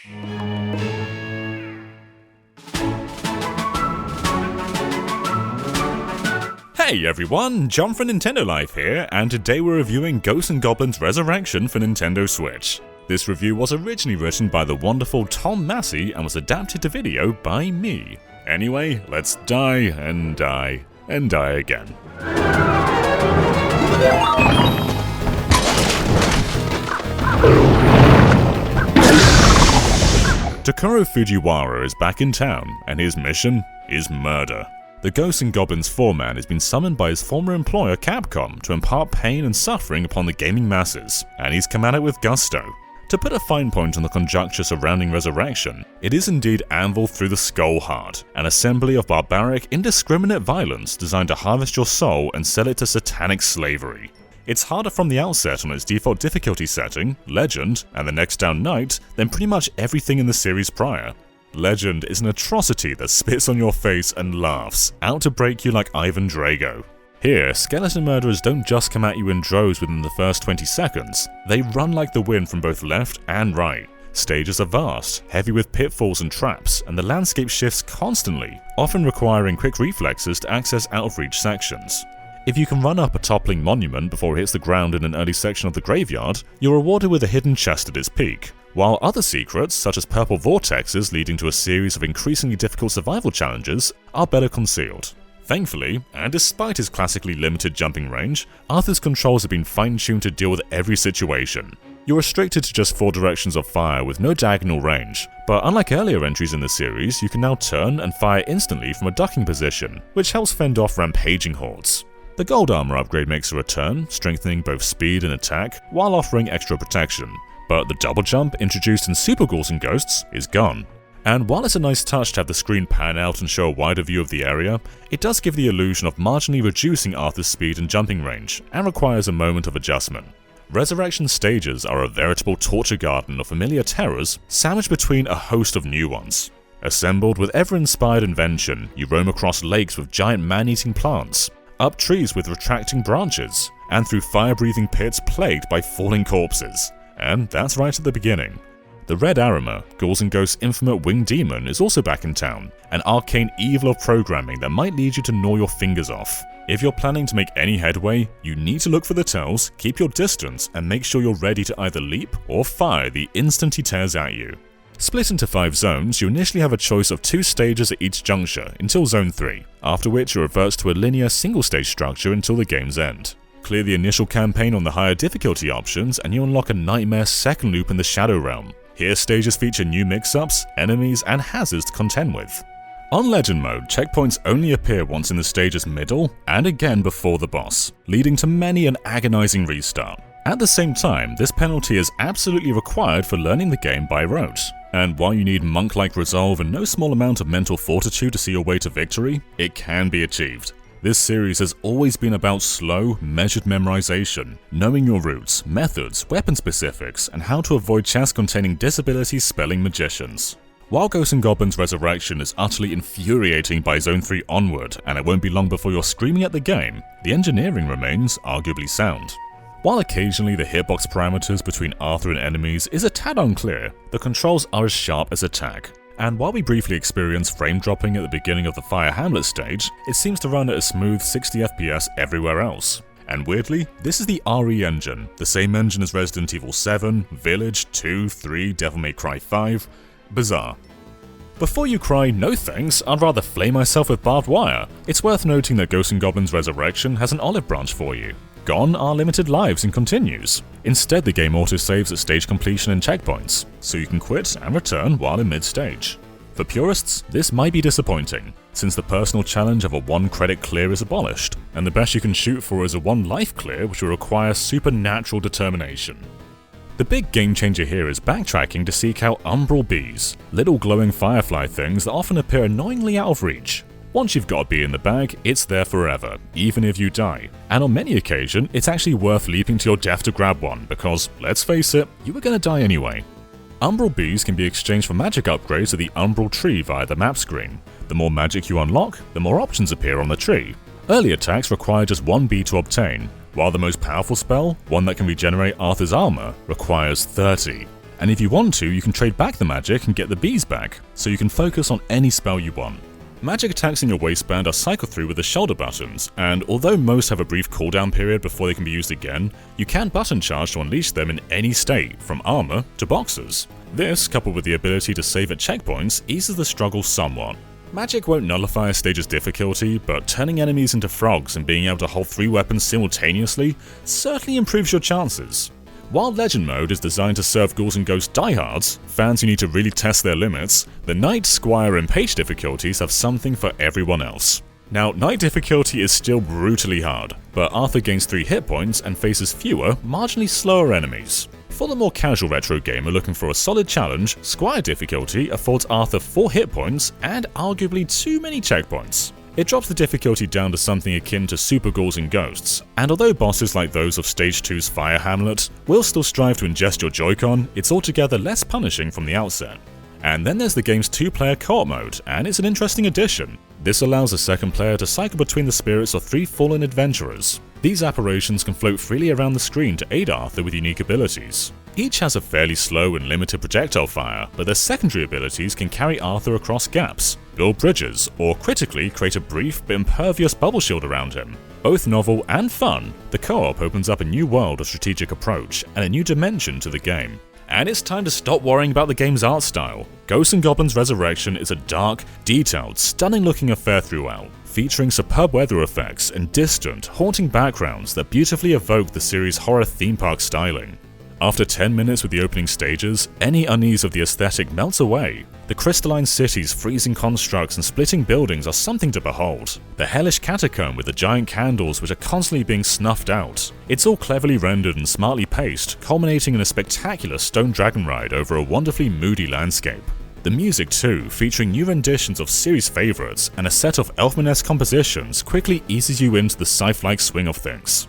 Hey everyone, John from Nintendo Life here, and today we're reviewing Ghosts and Goblins Resurrection for Nintendo Switch. This review was originally written by the wonderful Tom Massey and was adapted to video by me. Anyway, let's die and die and die again. Takuro Fujiwara is back in town, and his mission is murder. The Ghosts and Goblins foreman has been summoned by his former employer Capcom to impart pain and suffering upon the gaming masses, and he's come at it with gusto. To put a fine point on the conjecture surrounding Resurrection, it is indeed Anvil through the Skull Heart, an assembly of barbaric, indiscriminate violence designed to harvest your soul and sell it to satanic slavery. It's harder from the outset on its default difficulty setting, Legend, and the next down Knight than pretty much everything in the series prior. Legend is an atrocity that spits on your face and laughs, out to break you like Ivan Drago. Here, skeleton murderers don't just come at you in droves within the first 20 seconds, they run like the wind from both left and right. Stages are vast, heavy with pitfalls and traps, and the landscape shifts constantly, often requiring quick reflexes to access out-of-reach sections. If you can run up a toppling monument before it hits the ground in an early section of the graveyard, you're rewarded with a hidden chest at its peak, while other secrets, such as purple vortexes leading to a series of increasingly difficult survival challenges, are better concealed. Thankfully, and despite his classically limited jumping range, Arthur's controls have been fine-tuned to deal with every situation. You're restricted to just 4 directions of fire with no diagonal range, but unlike earlier entries in the series, you can now turn and fire instantly from a ducking position, which helps fend off rampaging hordes. The gold armor upgrade makes a return, strengthening both speed and attack, while offering extra protection. But the double jump introduced in Super Ghouls and Ghosts is gone. And while it's a nice touch to have the screen pan out and show a wider view of the area, it does give the illusion of marginally reducing Arthur's speed and jumping range, and requires a moment of adjustment. Resurrection stages are a veritable torture garden of familiar terrors sandwiched between a host of new ones. Assembled with ever-inspired invention, you roam across lakes with giant man-eating plants, up trees with retracting branches, and through fire-breathing pits plagued by falling corpses. And that's right at the beginning. The Red Arima, Ghouls and Ghosts' infamous winged demon, is also back in town, an arcane evil of programming that might lead you to gnaw your fingers off. If you're planning to make any headway, you need to look for the tells, keep your distance, and make sure you're ready to either leap or fire the instant he tears at you. Split into 5 zones, you initially have a choice of 2 stages at each juncture until Zone 3, after which it reverts to a linear single-stage structure until the game's end. Clear the initial campaign on the higher difficulty options and you unlock a nightmare second loop in the Shadow Realm. Here stages feature new mix-ups, enemies, and hazards to contend with. On Legend mode, checkpoints only appear once in the stage's middle and again before the boss, leading to many an agonizing restart. At the same time, this penalty is absolutely required for learning the game by rote. And while you need monk-like resolve and no small amount of mental fortitude to see your way to victory, it can be achieved. This series has always been about slow, measured memorization, knowing your routes, methods, weapon specifics, and how to avoid chests containing disability spelling magicians. While Ghosts and Goblins Resurrection is utterly infuriating by Zone 3 onward, and it won't be long before you're screaming at the game, the engineering remains arguably sound. While occasionally the hitbox parameters between Arthur and enemies is a tad unclear, the controls are as sharp as a tack. And while we briefly experience frame dropping at the beginning of the Fire Hamlet stage, it seems to run at a smooth 60 FPS everywhere else. And weirdly, this is the RE engine, the same engine as Resident Evil 7, Village, 2, 3, Devil May Cry 5. Bizarre. Before you cry, no thanks, I'd rather flay myself with barbed wire, it's worth noting that Ghosts and Goblins Resurrection has an olive branch for you. Gone are limited lives and continues. Instead, the game autosaves at stage completion and checkpoints, so you can quit and return while in mid-stage. For purists, this might be disappointing, since the personal challenge of a 1-credit clear is abolished, and the best you can shoot for is a 1-life clear which will require supernatural determination. The big game changer here is backtracking to seek out umbral bees, little glowing firefly things that often appear annoyingly out of reach. Once you've got a bee in the bag, it's there forever, even if you die. And on many occasions, it's actually worth leaping to your death to grab one, because, let's face it, you were gonna die anyway. Umbral bees can be exchanged for magic upgrades at the Umbral tree via the map screen. The more magic you unlock, the more options appear on the tree. Early attacks require just 1 bee to obtain, while the most powerful spell, one that can regenerate Arthur's armor, requires 30. And if you want to, you can trade back the magic and get the bees back, so you can focus on any spell you want. Magic attacks in your waistband are cycled through with the shoulder buttons, and although most have a brief cooldown period before they can be used again, you can button charge to unleash them in any state, from armor to boxers. This, coupled with the ability to save at checkpoints, eases the struggle somewhat. Magic won't nullify a stage's difficulty, but turning enemies into frogs and being able to hold 3 weapons simultaneously certainly improves your chances. While Legend Mode is designed to serve Ghouls and Ghosts diehards, fans who need to really test their limits, the Knight, Squire and Page difficulties have something for everyone else. Now, Knight difficulty is still brutally hard, but Arthur gains 3 hit points and faces fewer, marginally slower enemies. For the more casual retro gamer looking for a solid challenge, Squire difficulty affords Arthur 4 hit points and arguably too many checkpoints. It drops the difficulty down to something akin to Super Ghouls and Ghosts, and although bosses like those of Stage 2's Fire Hamlet will still strive to ingest your Joy-Con, it's altogether less punishing from the outset. And then there's the game's 2-player co-op mode, and it's an interesting addition. This allows a second player to cycle between the spirits of 3 fallen adventurers. These apparitions can float freely around the screen to aid Arthur with unique abilities. Each has a fairly slow and limited projectile fire, but their secondary abilities can carry Arthur across gaps, build bridges, or critically create a brief but impervious bubble shield around him. Both novel and fun, the co-op opens up a new world of strategic approach and a new dimension to the game. And it's time to stop worrying about the game's art style. Ghosts and Goblins Resurrection is a dark, detailed, stunning-looking affair throughout, featuring superb weather effects and distant, haunting backgrounds that beautifully evoke the series' horror theme park styling. After 10 minutes with the opening stages, any unease of the aesthetic melts away. The crystalline cities, freezing constructs, and splitting buildings are something to behold. The hellish catacomb with the giant candles which are constantly being snuffed out. It's all cleverly rendered and smartly paced, culminating in a spectacular stone dragon ride over a wonderfully moody landscape. The music too, featuring new renditions of series favourites and a set of Elfman-esque compositions, quickly eases you into the scythe-like swing of things.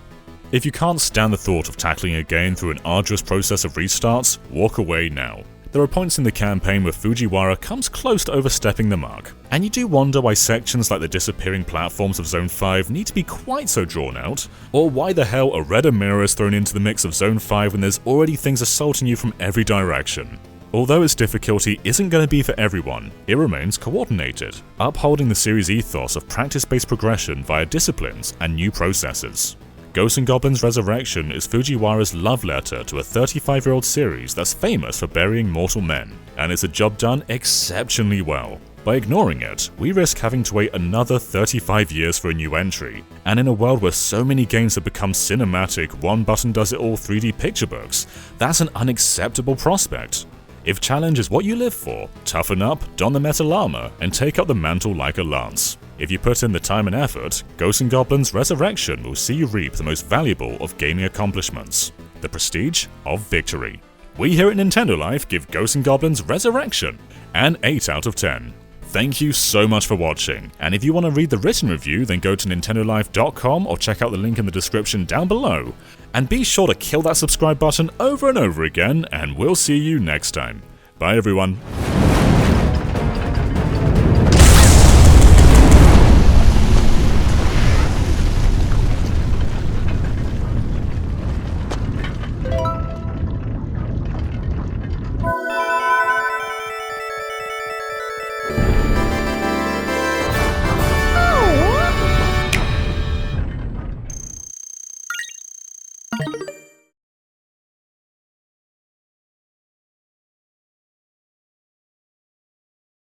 If you can't stand the thought of tackling a game through an arduous process of restarts, walk away now. There are points in the campaign where Fujiwara comes close to overstepping the mark, and you do wonder why sections like the disappearing platforms of Zone 5 need to be quite so drawn out, or why the hell a redder mirror is thrown into the mix of Zone 5 when there's already things assaulting you from every direction. Although its difficulty isn't going to be for everyone, it remains coordinated, upholding the series' ethos of practice-based progression via disciplines and new processes. Ghosts and Goblins Resurrection is Fujiwara's love letter to a 35-year-old series that's famous for burying mortal men, and it's a job done exceptionally well. By ignoring it, we risk having to wait another 35 years for a new entry, and in a world where so many games have become cinematic, one-button-does-it-all 3D picture books, that's an unacceptable prospect. If challenge is what you live for, toughen up, don the metal armor, and take up the mantle like a lance. If you put in the time and effort, Ghosts and Goblins Resurrection will see you reap the most valuable of gaming accomplishments, the prestige of victory. We here at Nintendo Life give Ghosts and Goblins Resurrection an 8 out of 10. Thank you so much for watching, and if you want to read the written review, then go to nintendolife.com or check out the link in the description down below. And be sure to kill that subscribe button over and over again, and we'll see you next time. Bye everyone.